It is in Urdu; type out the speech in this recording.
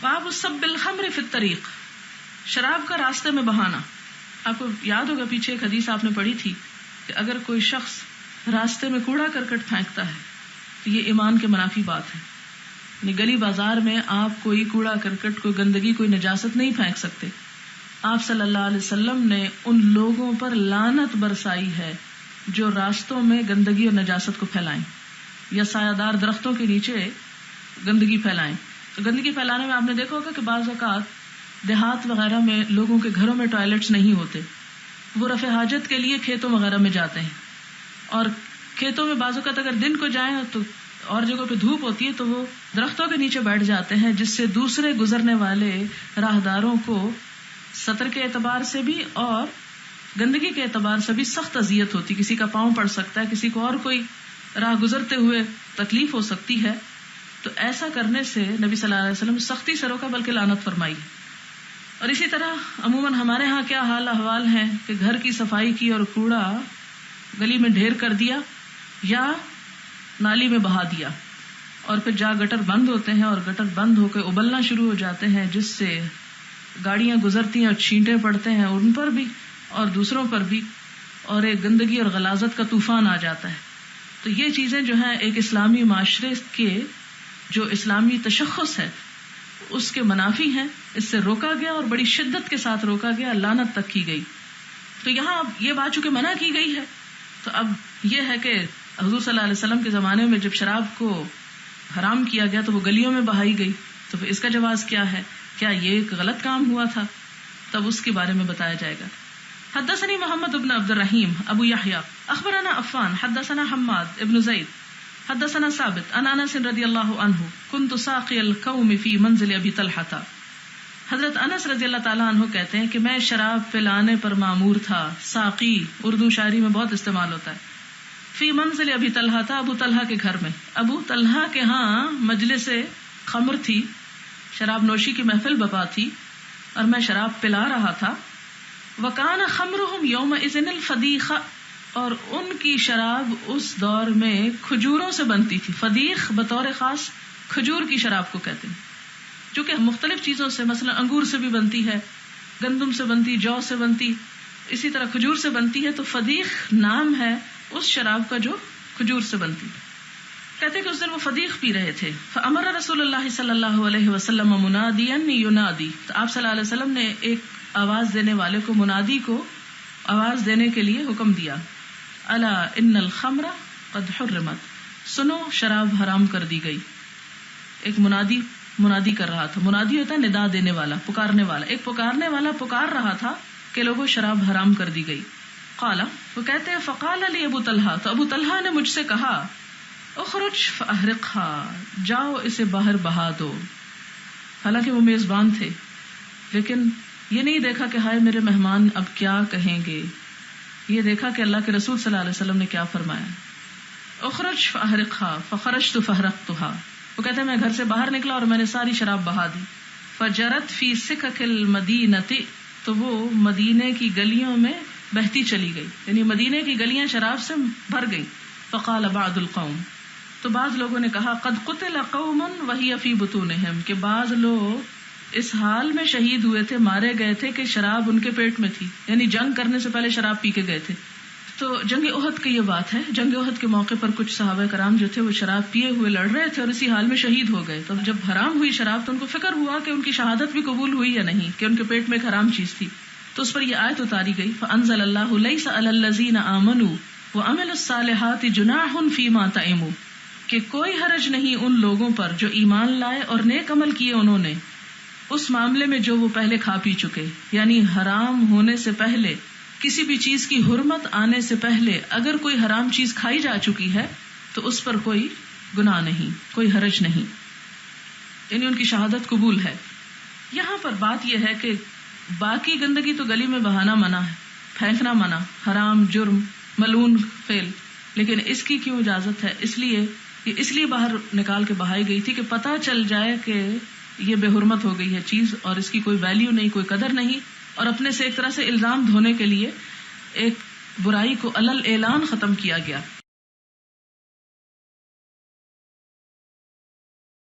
باب السب الخمر فی الطریق، شراب کا راستے میں بہانا. آپ کو یاد ہوگا پیچھے ایک حدیث آپ نے پڑھی تھی کہ اگر کوئی شخص راستے میں کوڑا کرکٹ پھینکتا ہے تو یہ ایمان کے منافی بات ہے. یعنی گلی بازار میں آپ کوئی کوڑا کرکٹ، کوئی گندگی، کوئی نجاست نہیں پھینک سکتے. آپ صلی اللہ علیہ وسلم نے ان لوگوں پر لعنت برسائی ہے جو راستوں میں گندگی اور نجاست کو پھیلائیں یا سایہ دار درختوں کے نیچے گندگی پھیلائیں. تو گندگی پھیلانے میں آپ نے دیکھا ہوگا کہ بعض اوقات دیہات وغیرہ میں لوگوں کے گھروں میں ٹوائلٹس نہیں ہوتے، وہ رفع حاجت کے لیے کھیتوں وغیرہ میں جاتے ہیں، اور کھیتوں میں بعض اوقات اگر دن کو جائیں تو اور جگہوں پہ دھوپ ہوتی ہے تو وہ درختوں کے نیچے بیٹھ جاتے ہیں، جس سے دوسرے گزرنے والے راہداروں کو سطر کے اعتبار سے بھی اور گندگی کے اعتبار سے بھی سخت اذیت ہوتی. کسی کا پاؤں پڑ سکتا ہے، کسی کو اور کوئی راہ گزرتے ہوئے تکلیف ہو سکتی ہے. تو ایسا کرنے سے نبی صلی اللہ علیہ وسلم سختی سے روکا، بلکہ لعنت فرمائی. اور اسی طرح عموماً ہمارے ہاں کیا حال احوال ہیں کہ گھر کی صفائی کی اور کوڑا گلی میں ڈھیر کر دیا یا نالی میں بہا دیا، اور پھر جا گٹر بند ہوتے ہیں اور گٹر بند ہو کے ابلنا شروع ہو جاتے ہیں، جس سے گاڑیاں گزرتی ہیں اور چھینٹے پڑتے ہیں ان پر بھی اور دوسروں پر بھی، اور ایک گندگی اور غلاظت کا طوفان آ جاتا ہے. تو یہ چیزیں جو ہیں ایک اسلامی معاشرے کے جو اسلامی تشخص ہے اس کے منافی ہیں. اس سے روکا گیا اور بڑی شدت کے ساتھ روکا گیا، لعنت تک کی گئی. تو یہاں اب یہ بات چونکہ منع کی گئی ہے تو اب یہ ہے کہ حضور صلی اللہ علیہ وسلم کے زمانے میں جب شراب کو حرام کیا گیا تو وہ گلیوں میں بہائی گئی، تو پھر اس کا جواز کیا ہے؟ کیا یہ ایک غلط کام ہوا تھا؟ تب اس کے بارے میں بتایا جائے گا. حدثني محمد بن عبد الرحیم ابو یحییٰ اخبرنا عفان حدثنا حماد ابن زید حدثنا ثابت عن انس رضی اللہ عنہ كنت ساقی القوم فی منزل ابی طلحہ. حضرت انس رضی اللہ تعالیٰ عنہ کہتے ہیں کہ میں شراب پلانے پر مامور تھا. ساقی اردو شاعری میں بہت استعمال ہوتا ہے. فی منزل ابی طلحہ تھا، ابو طلحہ کے گھر میں. ابو طلحہ کے ہاں مجلس خمر تھی، شراب نوشی کی محفل بپا تھی اور میں شراب پلا رہا تھا. وکان خمرہم یومئذ الفدیخ، اور ان کی شراب اس دور میں کھجوروں سے بنتی تھی. فدیخ بطور خاص کھجور کی شراب کو کہتے ہیں، جو کہ مختلف چیزوں سے، مثلا انگور سے بھی بنتی ہے، گندم سے بنتی، جو سے بنتی، اسی طرح کھجور سے بنتی ہے. تو فدیخ نام ہے اس شراب کا جو کھجور سے بنتی. کہتے ہیں کہ اس دن وہ فدیخ پی رہے تھے. فامر رسول اللہ صلی اللہ علیہ وسلم منادیا ینادی، تو آپ صلی اللہ علیہ وسلم نے ایک آواز دینے والے کو، منادی کو آواز دینے کے لیے حکم دیا. الا ان الخمر قد حرمت، سنو شراب حرام کر دی گئی. ایک منادی کر رہا تھا. منادی ہوتا ہے ندا دینے والا، پکارنے والا. ایک پکارنے والا پکار رہا تھا کہ لوگوں شراب حرام کر دی گئی. قال، وہ کہتے ہیں فقال لی ابو طلحہ، تو ابو طلحہ نے مجھ سے کہا اخرج فاحرقها، جاؤ اسے باہر بہا دو. حالانکہ وہ میزبان تھے، لیکن یہ نہیں دیکھا کہ ہائے میرے مہمان اب کیا کہیں گے. یہ دیکھا کہ اللہ کے رسول صلی اللہ علیہ وسلم نے کیا فرمایا. اخرج فاحرقها فخرجت فاحرقتها، وہ کہتے ہیں میں گھر سے باہر نکلا اور میں نے ساری شراب بہا دی. فجرت فی سکک المدینۃ، تو وہ مدینے کی گلیوں میں بہتی چلی گئی، یعنی مدینے کی گلیاں شراب سے بھر گئی. فقال بعض القوم، تو بعض لوگوں نے کہا قد قتل قوم وہی فی بطونہم، کہ بعض لوگ اس حال میں شہید ہوئے تھے، مارے گئے تھے کہ شراب ان کے پیٹ میں تھی، یعنی جنگ کرنے سے پہلے شراب پی کے گئے تھے. تو جنگ احد کی یہ بات ہے. جنگ احد کے موقع پر کچھ صحابہ کرام جو تھے وہ شراب پیے ہوئے لڑ رہے تھے اور اسی حال میں شہید ہو گئے. تو جب حرام ہوئی شراب تو ان کو فکر ہوا کہ ان کی شہادت بھی قبول ہوئی یا نہیں، کہ ان کے پیٹ میں ایک حرام چیز تھی. تو اس پر یہ آیت اتاری گئی فانزل اللہ لیس علی الذین آمنوا وعملوا الصالحات جناح فیما طعموا، کہ کوئی حرج نہیں ان لوگوں پر جو ایمان لائے اور نیک عمل کیے انہوں نے اس معاملے میں جو وہ پہلے کھا پی چکے. یعنی حرام ہونے سے پہلے، کسی بھی چیز کی حرمت آنے سے پہلے اگر کوئی حرام چیز کھائی جا چکی ہے تو اس پر کوئی گناہ نہیں، کوئی حرج نہیں، یعنی ان کی شہادت قبول ہے. یہاں پر بات یہ ہے کہ باقی گندگی تو گلی میں بہانا منع ہے، پھینکنا منع، حرام، جرم، ملعون فعل، لیکن اس کی کیوں اجازت ہے؟ اس لیے باہر نکال کے بہائی گئی تھی کہ پتہ چل جائے کہ یہ بے حرمت ہو گئی ہے چیز اور اس کی کوئی ویلیو نہیں، کوئی قدر نہیں، اور اپنے سے ایک طرح سے الزام دھونے کے لیے ایک برائی کو علل اعلان ختم کیا گیا.